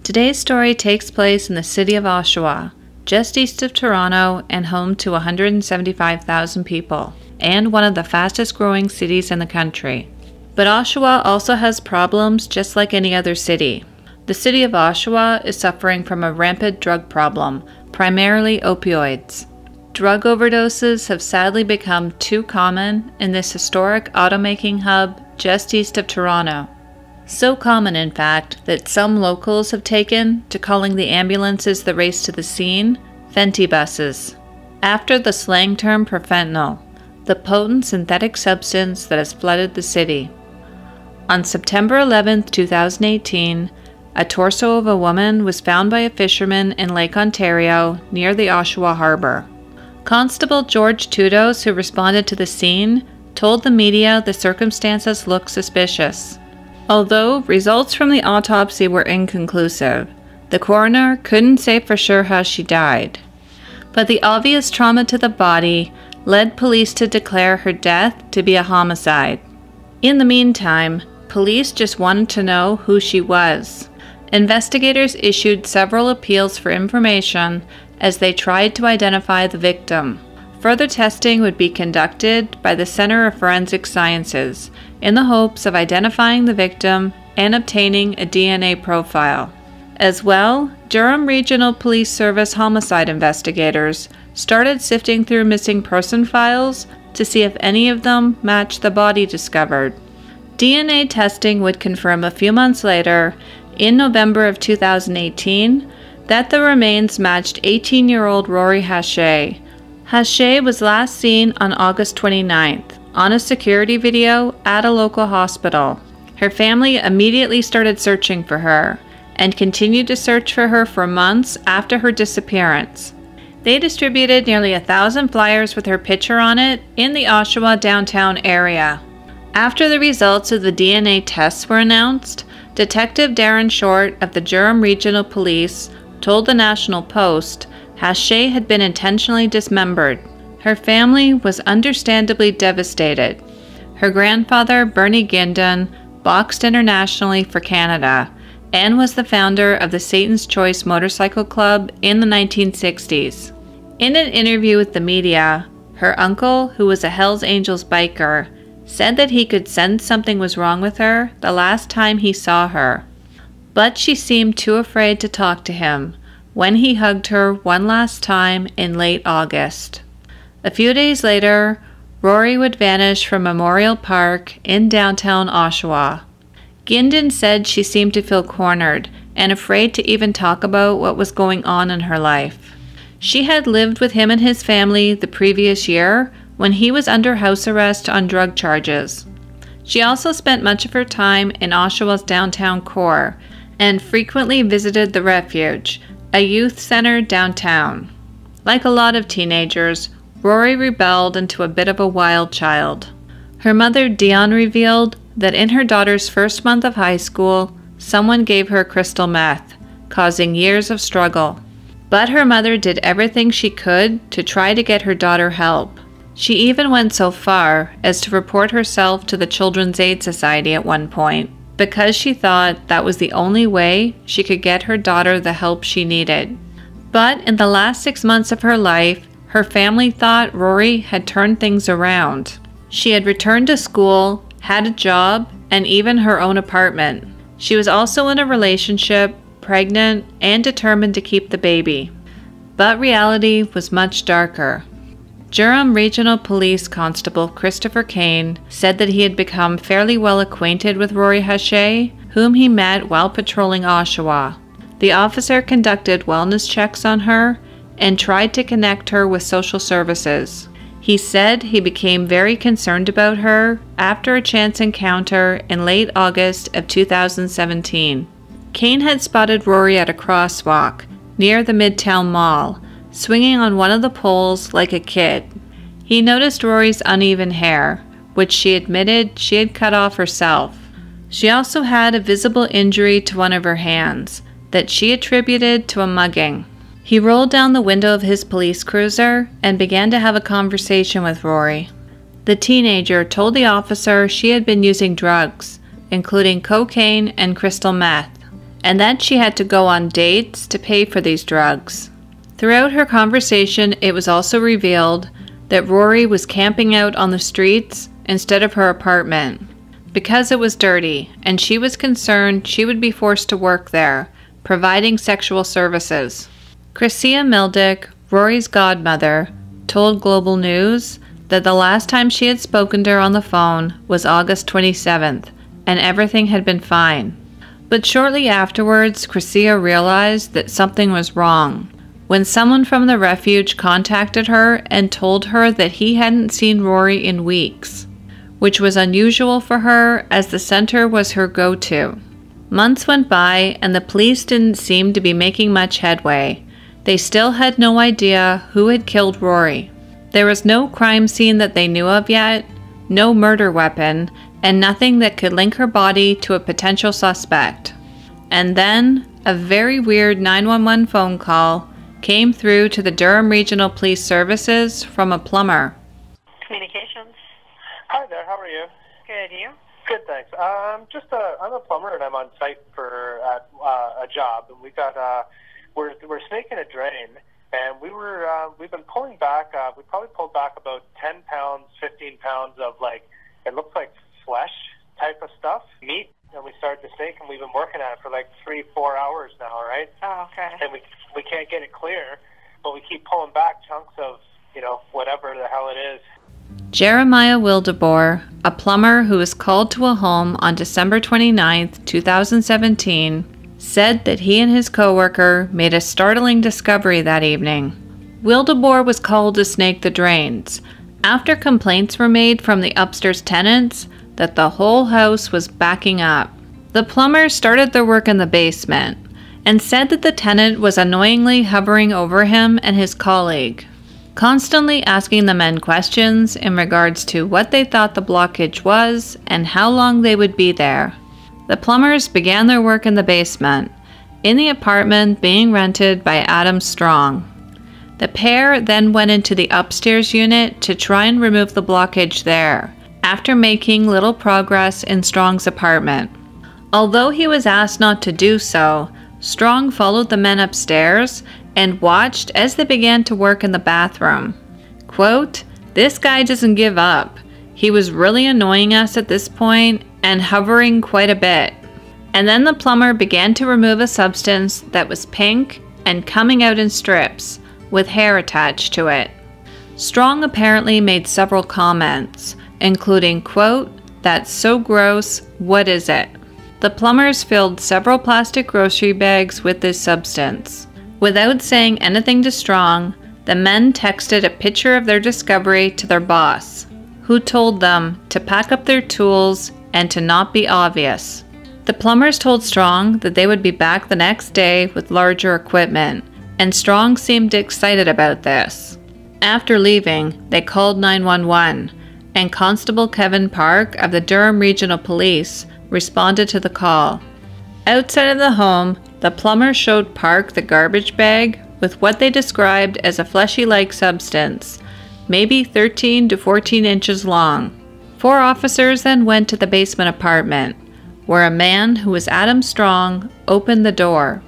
Today's story takes place in the city of Oshawa, just east of Toronto and home to 175,000 people, and one of the fastest growing cities in the country. But Oshawa also has problems just like any other city. The city of Oshawa is suffering from a rampant drug problem, primarily opioids. Drug overdoses have sadly become too common in this historic automaking hub just east of Toronto. So common, in fact, that some locals have taken to calling the ambulances that race to the scene Fenty buses, after the slang term for fentanyl, the potent synthetic substance that has flooded the city. On September 11, 2018, a torso of a woman was found by a fisherman in Lake Ontario near the Oshawa Harbour. Constable George Tudos, who responded to the scene, told the media the circumstances looked suspicious. Although results from the autopsy were inconclusive, the coroner couldn't say for sure how she died. But the obvious trauma to the body led police to declare her death to be a homicide. In the meantime, police just wanted to know who she was. Investigators issued several appeals for information as they tried to identify the victim. Further testing would be conducted by the Center of Forensic Sciences in the hopes of identifying the victim and obtaining a DNA profile. As well, Durham Regional Police Service homicide investigators started sifting through missing person files to see if any of them matched the body discovered. DNA testing would confirm a few months later, in November of 2018, that the remains matched 18-year-old Rori Hache. Hache was last seen on August 29th on a security video at a local hospital. Her family immediately started searching for her and continued to search for her for months after her disappearance. They distributed nearly 1,000 flyers with her picture on it in the Oshawa downtown area. After the results of the DNA tests were announced, Detective Darren Short of the Durham Regional Police told the National Post Hache had been intentionally dismembered. Her family was understandably devastated. Her grandfather, Bernie Gindon, boxed internationally for Canada and was the founder of the Satan's Choice Motorcycle Club in the 1960s. In an interview with the media, her uncle, who was a Hells Angels biker, said that he could sense something was wrong with her the last time he saw her. But she seemed too afraid to talk to him when he hugged her one last time in late August. A few days later, Rori would vanish from Memorial Park in downtown Oshawa. Gindon said she seemed to feel cornered and afraid to even talk about what was going on in her life. She had lived with him and his family the previous year when he was under house arrest on drug charges. She also spent much of her time in Oshawa's downtown core and frequently visited the Refuge, a youth center downtown. Like a lot of teenagers, Rori rebelled into a bit of a wild child. Her mother, Dion, revealed that in her daughter's first month of high school, someone gave her crystal meth, causing years of struggle. But her mother did everything she could to try to get her daughter help. She even went so far as to report herself to the Children's Aid Society at one point, because she thought that was the only way she could get her daughter the help she needed. But in the last 6 months of her life, her family thought Rori had turned things around. She had returned to school, had a job, and even her own apartment. She was also in a relationship, pregnant, and determined to keep the baby. But reality was much darker. Durham Regional Police Constable Christopher Kane said that he had become fairly well acquainted with Rori Hache, whom he met while patrolling Oshawa. The officer conducted wellness checks on her and tried to connect her with social services. He said he became very concerned about her after a chance encounter in late August of 2017. Kane had spotted Rori at a crosswalk near the Midtown Mall, swinging on one of the poles like a kid. He noticed Rori's uneven hair, which she admitted she had cut off herself. She also had a visible injury to one of her hands that she attributed to a mugging. He rolled down the window of his police cruiser and began to have a conversation with Rori. The teenager told the officer she had been using drugs, including cocaine and crystal meth, and that she had to go on dates to pay for these drugs. Throughout her conversation, it was also revealed that Rori was camping out on the streets instead of her apartment because it was dirty, and she was concerned she would be forced to work there, providing sexual services. Chrissia Mildick, Rori's godmother, told Global News that the last time she had spoken to her on the phone was August 27th, and everything had been fine. But shortly afterwards, Chrissia realized that something was wrong when someone from the refuge contacted her and told her that he hadn't seen Rori in weeks, which was unusual for her as the center was her go-to. Months went by and the police didn't seem to be making much headway. They still had no idea who had killed Rori. There was no crime scene that they knew of yet, no murder weapon, and nothing that could link her body to a potential suspect. And then, a very weird 911 phone call came through to the Durham Regional Police Services from a plumber. Communications. Hi there, how are you? Good, you? Good, thanks. I'm a plumber and I'm on site for a job, and we're snaking a drain, and we've been pulling back. We probably pulled back about 10 pounds, 15 pounds of it looks like flesh type of stuff, meat, and we started to snake, and we've been working at it for 3-4 hours now, right? Oh, okay. And we can't get it clear, but we keep pulling back chunks of, whatever the hell it is. Jeremiah Wildeboer, a plumber who was called to a home on December 29, 2017, said that he and his coworker made a startling discovery that evening. Wildeboer was called to snake the drains after complaints were made from the upstairs tenants that the whole house was backing up. The plumbers started their work in the basement and said that the tenant was annoyingly hovering over him and his colleague, constantly asking the men questions in regards to what they thought the blockage was and how long they would be there. The plumbers began their work in the basement, in the apartment being rented by Adam Strong. The pair then went into the upstairs unit to try and remove the blockage there, after making little progress in Strong's apartment. Although he was asked not to do so, Strong followed the men upstairs and watched as they began to work in the bathroom. Quote, "This guy doesn't give up. He was really annoying us at this point and hovering quite a bit." And then the plumber began to remove a substance that was pink and coming out in strips, with hair attached to it. Strong apparently made several comments, including, quote, "That's so gross, what is it?" The plumbers filled several plastic grocery bags with this substance. Without saying anything to Strong, the men texted a picture of their discovery to their boss, who told them to pack up their tools and to not be obvious. The plumbers told Strong that they would be back the next day with larger equipment, and Strong seemed excited about this. After leaving, they called 911, and Constable Kevin Park of the Durham Regional Police responded to the call. Outside of the home, the plumber showed Park the garbage bag with what they described as a fleshy-like substance, maybe 13 to 14 inches long. 4 officers then went to the basement apartment, where a man who was Adam Strong opened the door.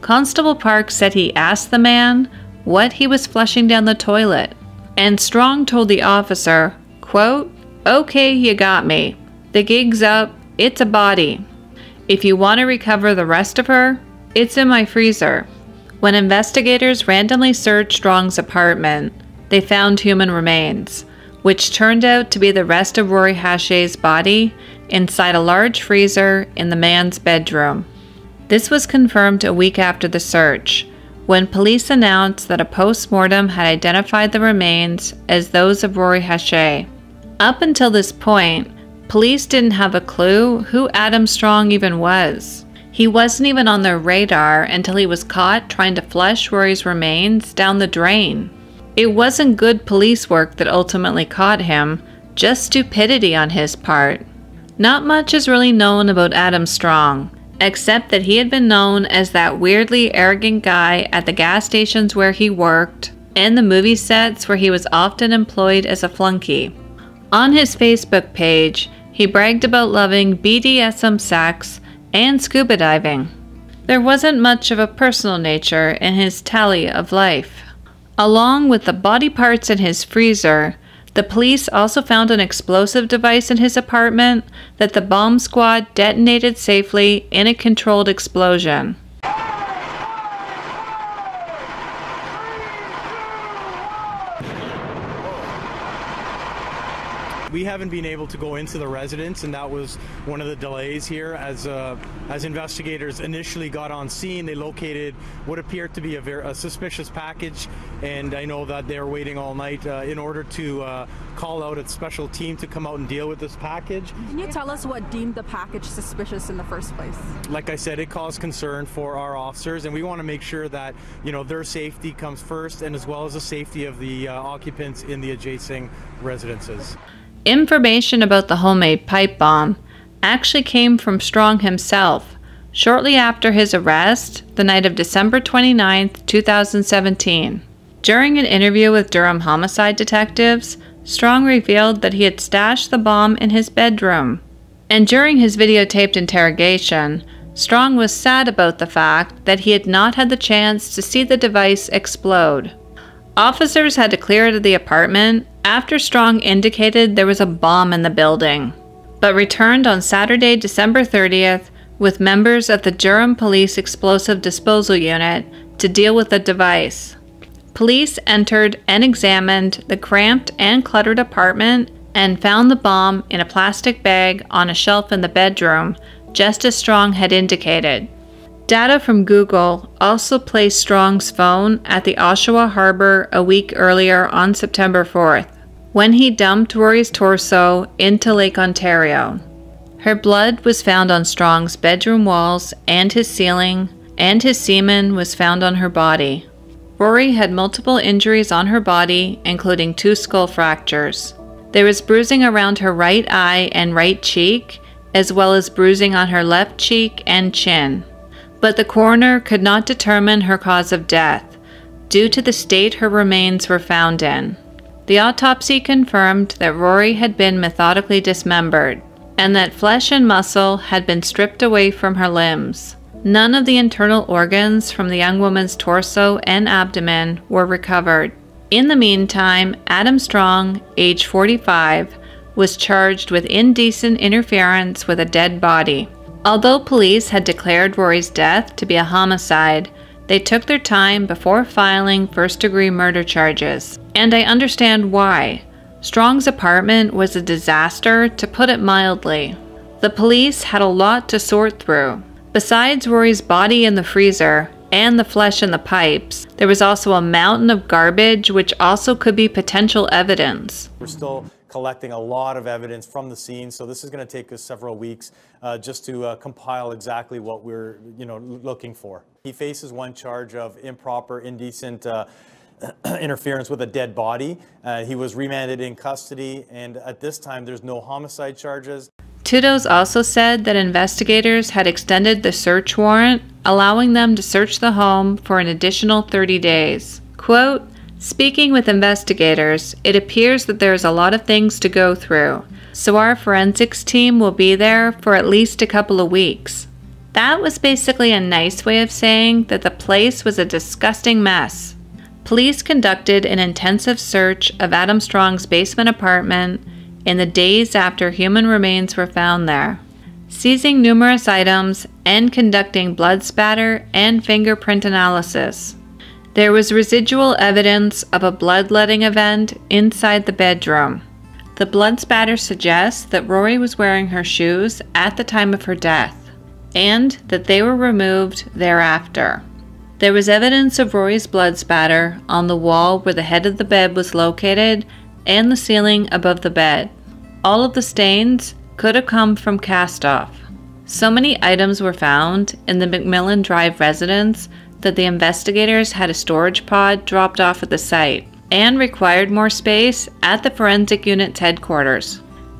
Constable Park said he asked the man what he was flushing down the toilet, and Strong told the officer, quote, "Okay, you got me. The gig's up. It's a body. If you want to recover the rest of her, it's in my freezer." When investigators randomly searched Strong's apartment, they found human remains, which turned out to be the rest of Rori Hache's body inside a large freezer in the man's bedroom. This was confirmed a week after the search, when police announced that a post-mortem had identified the remains as those of Rori Hache. Up until this point, police didn't have a clue who Adam Strong even was. He wasn't even on their radar until he was caught trying to flush Rori's remains down the drain. It wasn't good police work that ultimately caught him, just stupidity on his part. Not much is really known about Adam Strong, except that he had been known as that weirdly arrogant guy at the gas stations where he worked, and the movie sets where he was often employed as a flunky. On his Facebook page, he bragged about loving BDSM sex and scuba diving. There wasn't much of a personal nature in his tally of life. Along with the body parts in his freezer, the police also found an explosive device in his apartment that the bomb squad detonated safely in a controlled explosion. We haven't been able to go into the residence, and that was one of the delays here. As investigators initially got on scene, they located what appeared to be a suspicious package, and I know that they're waiting all night in order to call out a special team to come out and deal with this package. Can you tell us what deemed the package suspicious in the first place? Like I said, it caused concern for our officers, and we want to make sure that their safety comes first, and as well as the safety of the occupants in the adjacent residences. Information about the homemade pipe bomb actually came from Strong himself shortly after his arrest, the night of December 29, 2017. During an interview with Durham homicide detectives, Strong revealed that he had stashed the bomb in his bedroom. And during his videotaped interrogation, Strong was sad about the fact that he had not had the chance to see the device explode. Officers had to clear out of the apartment after Strong indicated there was a bomb in the building, but returned on Saturday, December 30th with members of the Durham Police Explosive Disposal Unit to deal with the device. Police entered and examined the cramped and cluttered apartment and found the bomb in a plastic bag on a shelf in the bedroom, just as Strong had indicated. Data from Google also placed Strong's phone at the Oshawa Harbor a week earlier on September 4th, when he dumped Rori's torso into Lake Ontario. Her blood was found on Strong's bedroom walls and his ceiling, and his semen was found on her body. Rori had multiple injuries on her body, including 2 skull fractures. There was bruising around her right eye and right cheek, as well as bruising on her left cheek and chin. But the coroner could not determine her cause of death, due to the state her remains were found in. The autopsy confirmed that Rori had been methodically dismembered, and that flesh and muscle had been stripped away from her limbs. None of the internal organs from the young woman's torso and abdomen were recovered. In the meantime, Adam Strong, age 45, was charged with indecent interference with a dead body. Although police had declared Rori's death to be a homicide, they took their time before filing first-degree murder charges. And I understand why. Strong's apartment was a disaster, to put it mildly. The police had a lot to sort through. Besides Rori's body in the freezer and the flesh in the pipes, there was also a mountain of garbage which also could be potential evidence. We're still collecting a lot of evidence from the scene, so this is going to take us several weeks just to compile exactly what we're looking for. He faces one charge of improper, indecent interference with a dead body. He was remanded in custody, and at this time there's no homicide charges. Tudos also said that investigators had extended the search warrant, allowing them to search the home for an additional 30 days. Quote, "Speaking with investigators, it appears that there is a lot of things to go through, so our forensics team will be there for at least a couple of weeks." That was basically a nice way of saying that the place was a disgusting mess. Police conducted an intensive search of Adam Strong's basement apartment in the days after human remains were found there, seizing numerous items and conducting blood spatter and fingerprint analysis. There was residual evidence of a bloodletting event inside the bedroom. The blood spatter suggests that Rori was wearing her shoes at the time of her death, and that they were removed thereafter. There was evidence of Rori's blood spatter on the wall where the head of the bed was located and the ceiling above the bed. All of the stains could have come from cast-off. So many items were found in the McMillan Drive residence that the investigators had a storage pod dropped off at the site and required more space at the forensic unit's headquarters.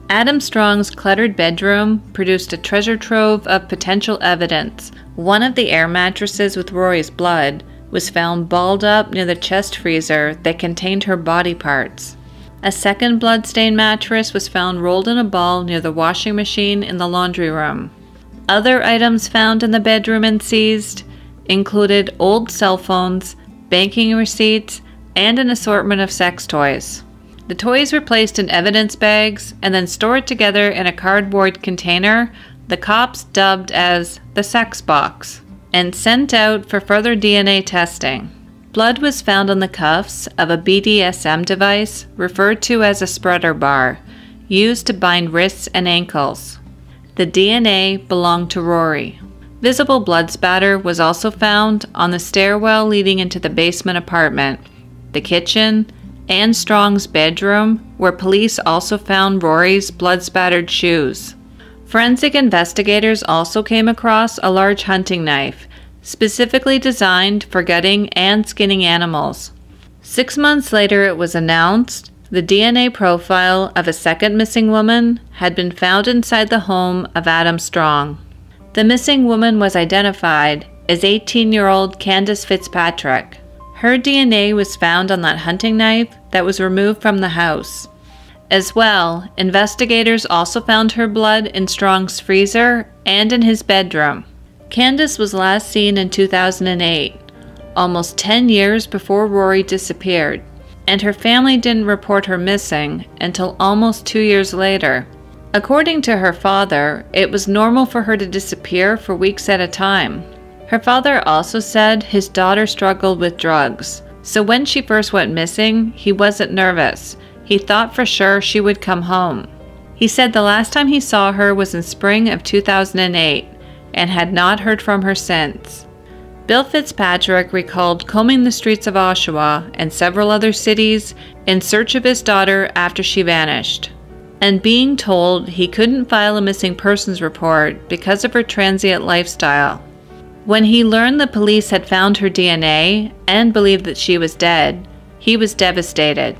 Adam Strong's cluttered bedroom produced a treasure trove of potential evidence. One of the air mattresses with Rori's blood was found balled up near the chest freezer that contained her body parts. A second blood-stained mattress was found rolled in a ball near the washing machine in the laundry room. Other items found in the bedroom and seized included old cell phones, banking receipts, and an assortment of sex toys. The toys were placed in evidence bags and then stored together in a cardboard container the cops dubbed as the sex box, and sent out for further DNA testing. Blood was found on the cuffs of a BDSM device referred to as a spreader bar, used to bind wrists and ankles. The DNA belonged to Rori. Visible blood spatter was also found on the stairwell leading into the basement apartment, the kitchen, and Strong's bedroom, where police also found Rori's blood-spattered shoes. Forensic investigators also came across a large hunting knife, specifically designed for gutting and skinning animals. 6 months later, it was announced the DNA profile of a second missing woman had been found inside the home of Adam Strong. The missing woman was identified as 18-year-old Candace Fitzpatrick. Her DNA was found on that hunting knife that was removed from the house. As well, investigators also found her blood in Strong's freezer and in his bedroom. Candace was last seen in 2008, almost 10 years before Rori disappeared, and her family didn't report her missing until almost 2 years later. According to her father, it was normal for her to disappear for weeks at a time. Her father also said his daughter struggled with drugs, so when she first went missing, he wasn't nervous. He thought for sure she would come home. He said the last time he saw her was in spring of 2008 and had not heard from her since. Bill Fitzpatrick recalled combing the streets of Oshawa and several other cities in search of his daughter after she vanished, and being told he couldn't file a missing persons report because of her transient lifestyle. When he learned the police had found her DNA and believed that she was dead, he was devastated.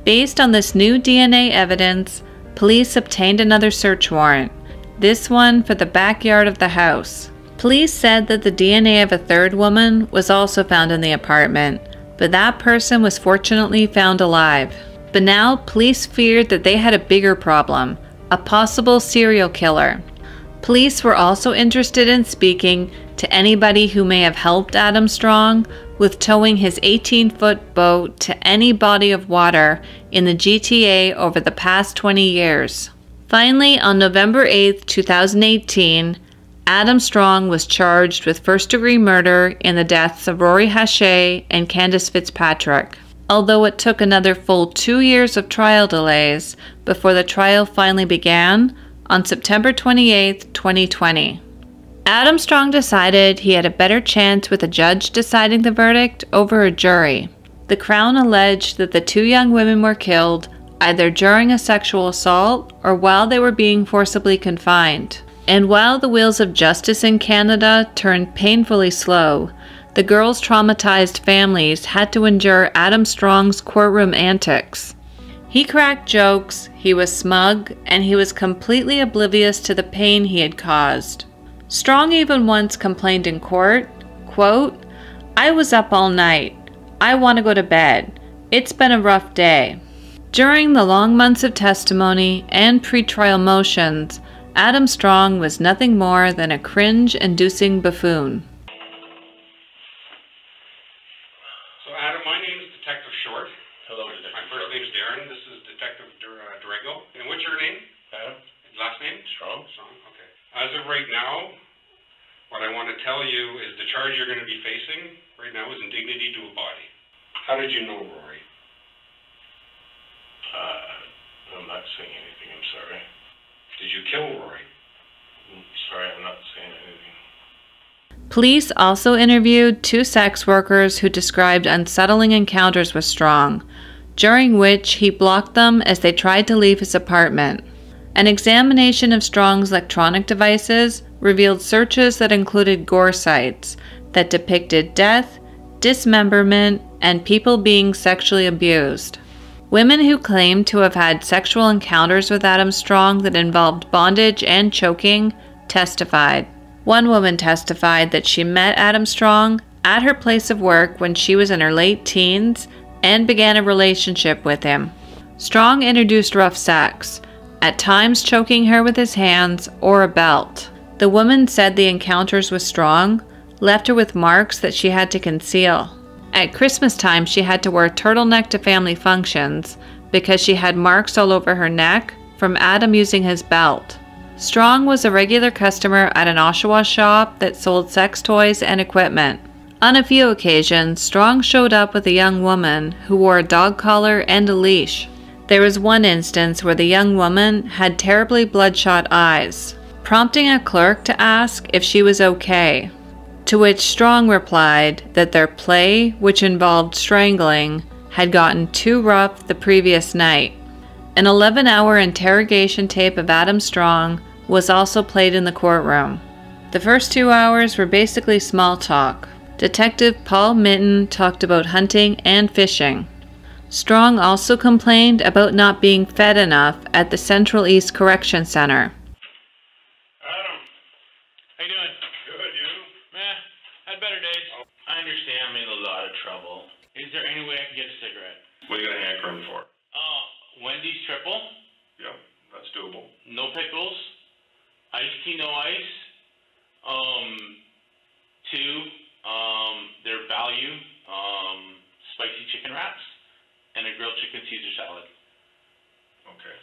Based on this new DNA evidence, police obtained another search warrant, this one for the backyard of the house. Police said that the DNA of a third woman was also found in the apartment, but that person was fortunately found alive. But now, police feared that they had a bigger problem, a possible serial killer. Police were also interested in speaking to anybody who may have helped Adam Strong with towing his 18-foot boat to any body of water in the GTA over the past 20 years. Finally, on November 8, 2018, Adam Strong was charged with first-degree murder in the deaths of Rori Hache and Candace Fitzpatrick, although it took another full 2 years of trial delays before the trial finally began on September 28, 2020. Adam Strong decided he had a better chance with a judge deciding the verdict over a jury. The Crown alleged that the 2 young women were killed either during a sexual assault or while they were being forcibly confined. And while the wheels of justice in Canada turned painfully slow, the girls' traumatized families had to endure Adam Strong's courtroom antics. He cracked jokes, he was smug, and he was completely oblivious to the pain he had caused. Strong even once complained in court, quote, "I was up all night. I want to go to bed. It's been a rough day." During the long months of testimony and pretrial motions, Adam Strong was nothing more than a cringe-inducing buffoon. So Adam, my name is Detective Short. Hello, Detective. My first name is Darren. This is Detective Drago. And what's your name? Adam. Last name? Strong. Strong, okay. As of right now, what I want to tell you is the charge you're going to be facing right now is indignity to a body. How did you know Rori? I'm not saying anything, I'm sorry. Did you kill Rori? Sorry, I'm not saying anything. Police also interviewed 2 sex workers who described unsettling encounters with Strong, during which he blocked them as they tried to leave his apartment. An examination of Strong's electronic devices revealed searches that included gore sites that depicted death, dismemberment, and people being sexually abused. Women who claimed to have had sexual encounters with Adam Strong that involved bondage and choking testified. One woman testified that she met Adam Strong at her place of work when she was in her late teens and began a relationship with him. Strong introduced rough sex, at times choking her with his hands or a belt. The woman said the encounters with Strong left her with marks that she had to conceal. At Christmas time, she had to wear a turtleneck to family functions because she had marks all over her neck from Adam using his belt. Strong was a regular customer at an Oshawa shop that sold sex toys and equipment. On a few occasions, Strong showed up with a young woman who wore a dog collar and a leash. There was one instance where the young woman had terribly bloodshot eyes, prompting a clerk to ask if she was okay, to which Strong replied that their play, which involved strangling, had gotten too rough the previous night. An 11-hour interrogation tape of Adam Strong was also played in the courtroom. The first 2 hours were basically small talk. Detective Paul Mitten talked about hunting and fishing. Strong also complained about not being fed enough at the Central East Correction Center. Adam, how you doing? Good, you? Meh, had better days. I understand I'm in a lot of trouble. Is there any way I can get a cigarette? What are you gonna hankering for? Wendy's triple? Yeah, that's doable. No pickles. Iced tea, no ice. Two, their value, spicy chicken wraps, and a grilled chicken Caesar salad. Okay.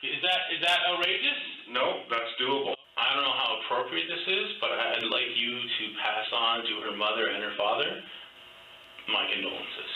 Is that outrageous? No, that's doable. I don't know how appropriate this is, but I'd like you to pass on to her mother and her father my condolences.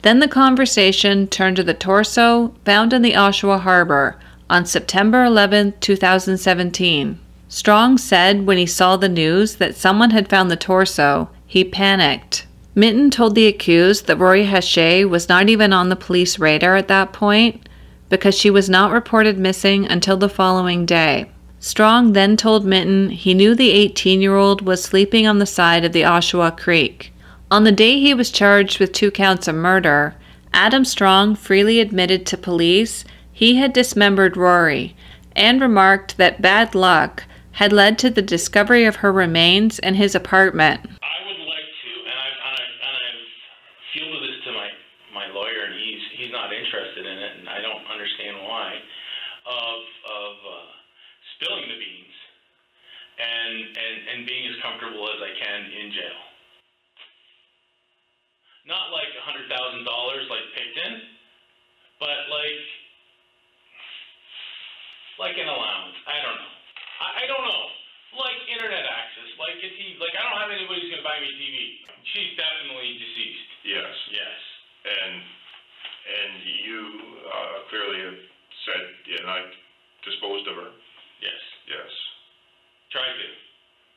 Then the conversation turned to the torso found in the Oshawa Harbor on September 11, 2017. Strong said when he saw the news that someone had found the torso, he panicked. Mitten told the accused that Rori Hache was not even on the police radar at that point because she was not reported missing until the following day. Strong then told Mitten he knew the 18-year-old was sleeping on the side of the Oshawa Creek. On the day he was charged with 2 counts of murder, Adam Strong freely admitted to police he had dismembered Rori and remarked that bad luck had led to the discovery of her remains in his apartment. I would like to, and I've fielded this to my lawyer, and he's not interested in it, and I don't understand why, of spilling the beans and being as comfortable as I can in jail. Not like $100,000 like Picton, but like an allowance. I don't know. I don't know. Like internet access, like a TV. Like I don't have anybody who's gonna buy me a TV. She's definitely deceased. Yes. Yes. And you clearly have said, yeah, I disposed of her. Yes. Yes. Tried to,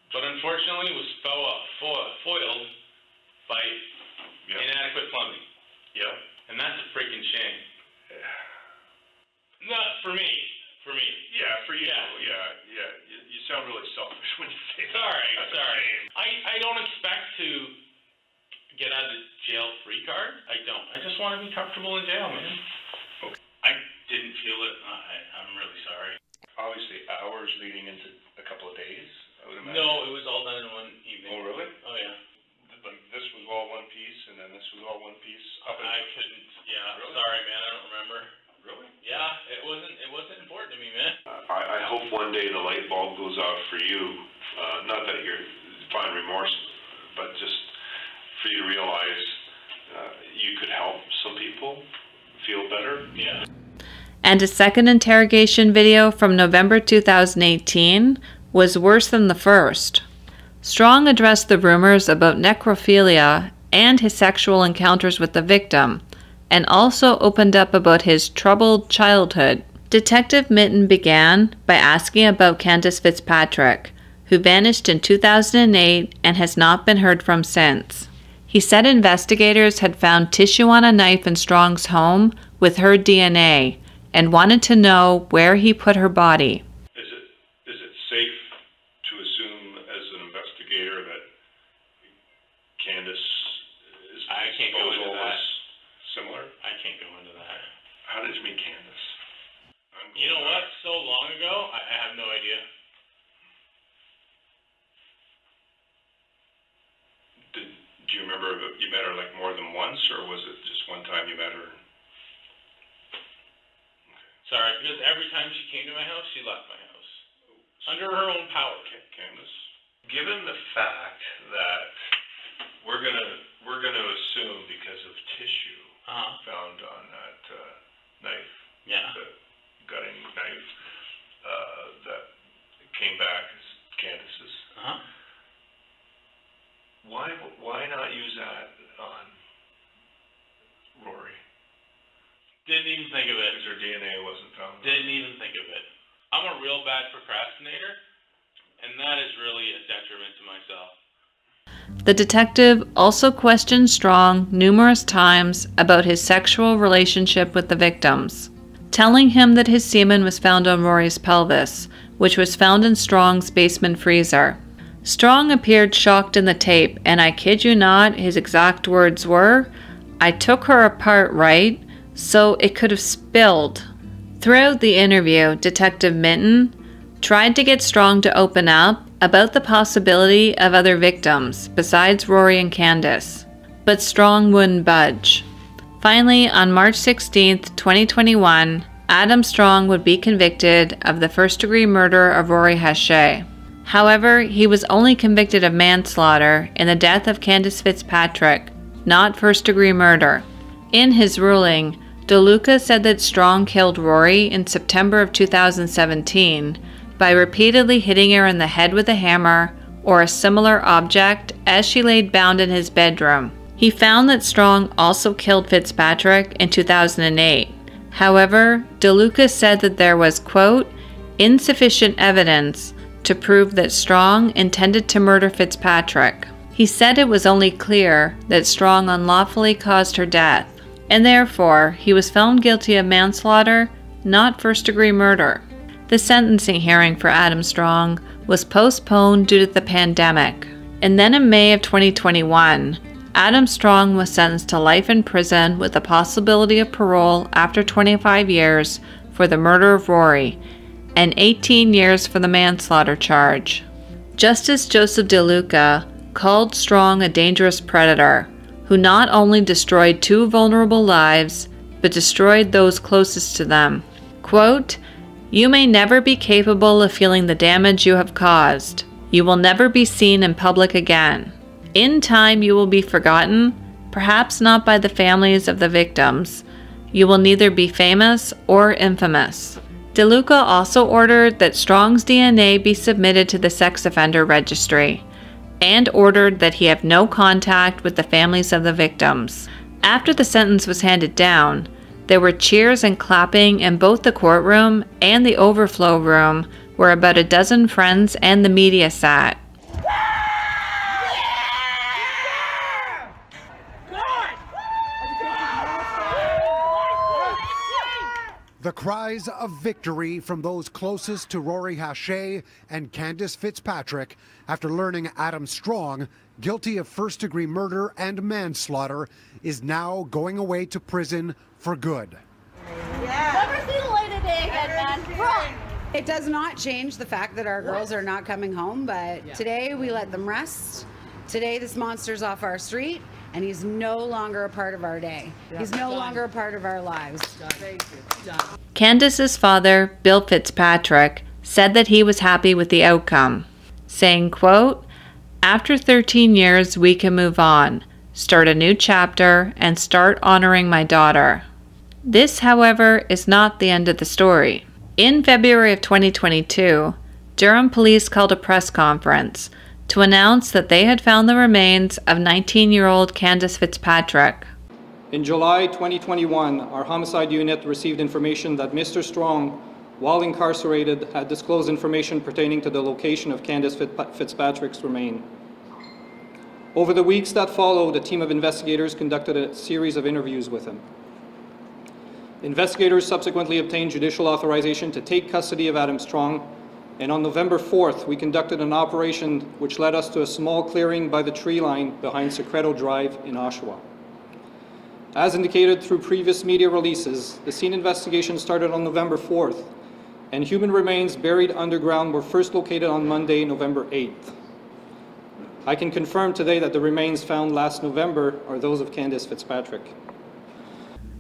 but unfortunately was foiled by inadequate plumbing. Yeah. And that's a freaking shame. Not for me. For me. Yeah, for you. Yeah. You sound really selfish when you say that. Sorry. I don't expect to get out of jail free card. I don't. I just want to be comfortable in jail, man. Okay. I didn't feel it. I'm really sorry. Obviously, hours leading into a couple of days, I would imagine. No, it was all done in one evening. Oh, really? Oh, yeah. Like this was all one piece, and then this was all one piece. I couldn't. Yeah. Really? Sorry, man. I don't remember. Really? Yeah. It wasn't important to me, man. I hope one day the light bulb goes off for you. Not that you're find remorse, but just for you to realize you could help some people feel better. Yeah. And a second interrogation video from November 2018 was worse than the first. Strong addressed the rumors about necrophilia and his sexual encounters with the victim, and also opened up about his troubled childhood. Detective Mitten began by asking about Candace Fitzpatrick, who vanished in 2008 and has not been heard from since. He said investigators had found tissue on a knife in Strong's home with her DNA and wanted to know where he put her body. Is it safe to assume as an investigator that Candace is similar? I can't go into that. How did you meet Candace? You know what? So long ago, I have no idea. Do you remember if you met her like more than once, or was it just one time you met her? Sorry, because every time she came to my house, she left my house. Under her own power. Candace, given the fact that we're gonna assume because of tissue found on that knife, the gutting knife, that came back as Candace's. Why not use that on Rori? Didn't even think of it. Because her DNA wasn't found. Didn't even think of it. I'm a real bad procrastinator, and that is really a detriment to myself. The detective also questioned Strong numerous times about his sexual relationship with the victims, telling him that his semen was found on Rori's pelvis, which was found in Strong's basement freezer. Strong appeared shocked in the tape, and I kid you not, his exact words were, "I took her apart, right? So it could have spilled." Throughout the interview, Detective Minton tried to get Strong to open up about the possibility of other victims besides Rori and Candace, but Strong wouldn't budge. Finally, on March 16, 2021, Adam Strong would be convicted of the first-degree murder of Rori Hache. However, he was only convicted of manslaughter in the death of Candace Fitzpatrick, not first-degree murder. In his ruling, DeLuca said that Strong killed Rori in September of 2017 by repeatedly hitting her in the head with a hammer or a similar object as she laid bound in his bedroom. He found that Strong also killed Fitzpatrick in 2008. However, DeLuca said that there was, quote, insufficient evidence to prove that Strong intended to murder Fitzpatrick. He said it was only clear that Strong unlawfully caused her death, and therefore he was found guilty of manslaughter, not first-degree murder. The sentencing hearing for Adam Strong was postponed due to the pandemic, and then in May of 2021, Adam Strong was sentenced to life in prison with the possibility of parole after 25 years for the murder of Rori, and 18 years for the manslaughter charge. Justice Joseph DeLuca called Strong a dangerous predator who not only destroyed two vulnerable lives, but destroyed those closest to them. Quote, "You may never be capable of feeling the damage you have caused. You will never be seen in public again. In time you will be forgotten, perhaps not by the families of the victims. You will neither be famous or infamous." DeLuca also ordered that Strong's DNA be submitted to the sex offender registry, and ordered that he have no contact with the families of the victims. After the sentence was handed down, there were cheers and clapping in both the courtroom and the overflow room where about a dozen friends and the media sat. The cries of victory from those closest to Rori Hache and Candace Fitzpatrick after learning Adam Strong, guilty of first-degree murder and manslaughter, is now going away to prison for good. Never see the light of day again, man. It does not change the fact that our girls are not coming home, but today we let them rest. Today this monster's off our street, and he's no longer a part of our day. He's no longer a part of our lives. Candace's father, Bill Fitzpatrick, said that he was happy with the outcome, saying, quote, "After 13 years, we can move on, start a new chapter, and start honoring my daughter." This, however, is not the end of the story. In February of 2022, Durham police called a press conference to announce that they had found the remains of 19-year-old Candace Fitzpatrick. In July 2021, our homicide unit received information that Mr. Strong, while incarcerated, had disclosed information pertaining to the location of Candace Fitzpatrick's remains. Over the weeks that followed, a team of investigators conducted a series of interviews with him. Investigators subsequently obtained judicial authorization to take custody of Adam Strong, and on November 4th, we conducted an operation which led us to a small clearing by the tree line behind Secreto Drive in Oshawa. As indicated through previous media releases, the scene investigation started on November 4th, and human remains buried underground were first located on Monday, November 8th. I can confirm today that the remains found last November are those of Candace Fitzpatrick.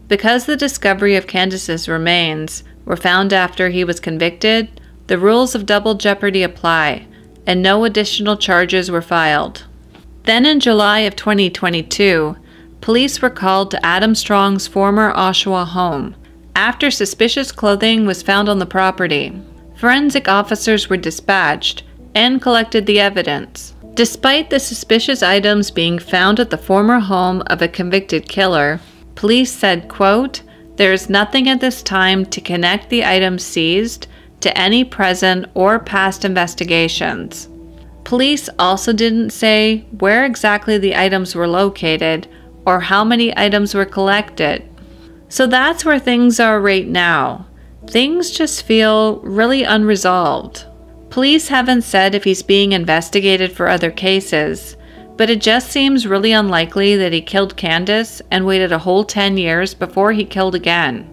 Because the discovery of Candace's remains were found after he was convicted, the rules of double jeopardy apply, and no additional charges were filed. Then in July of 2022, police were called to Adam Strong's former Oshawa home after suspicious clothing was found on the property. Forensic officers were dispatched and collected the evidence. Despite the suspicious items being found at the former home of a convicted killer, police said, quote, "There is nothing at this time to connect the items seized to any present or past investigations." Police also didn't say where exactly the items were located or how many items were collected. So that's where things are right now. Things just feel really unresolved. Police haven't said if he's being investigated for other cases, but it just seems really unlikely that he killed Candace and waited a whole 10 years before he killed again.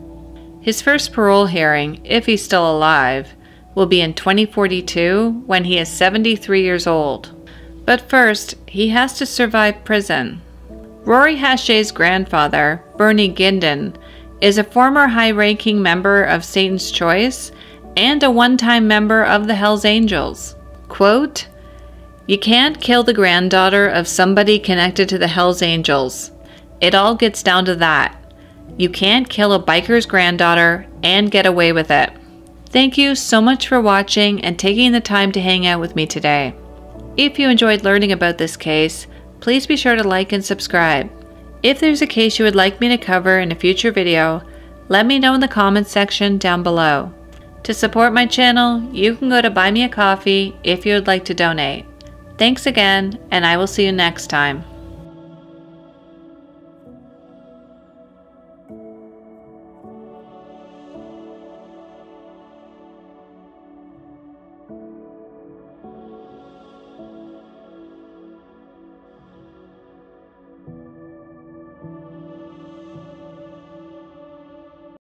His first parole hearing, if he's still alive, will be in 2042 when he is 73 years old. But first, he has to survive prison. Rori Hache's grandfather, Bernie Gindin, is a former high-ranking member of Satan's Choice and a one-time member of the Hells Angels. Quote, "You can't kill the granddaughter of somebody connected to the Hells Angels. It all gets down to that. You can't kill a biker's granddaughter and get away with it." Thank you so much for watching and taking the time to hang out with me today. If you enjoyed learning about this case, please be sure to like and subscribe. If there's a case you would like me to cover in a future video, let me know in the comments section down below. To support my channel, you can go to Buy Me a Coffee if you would like to donate. Thanks again, and I will see you next time.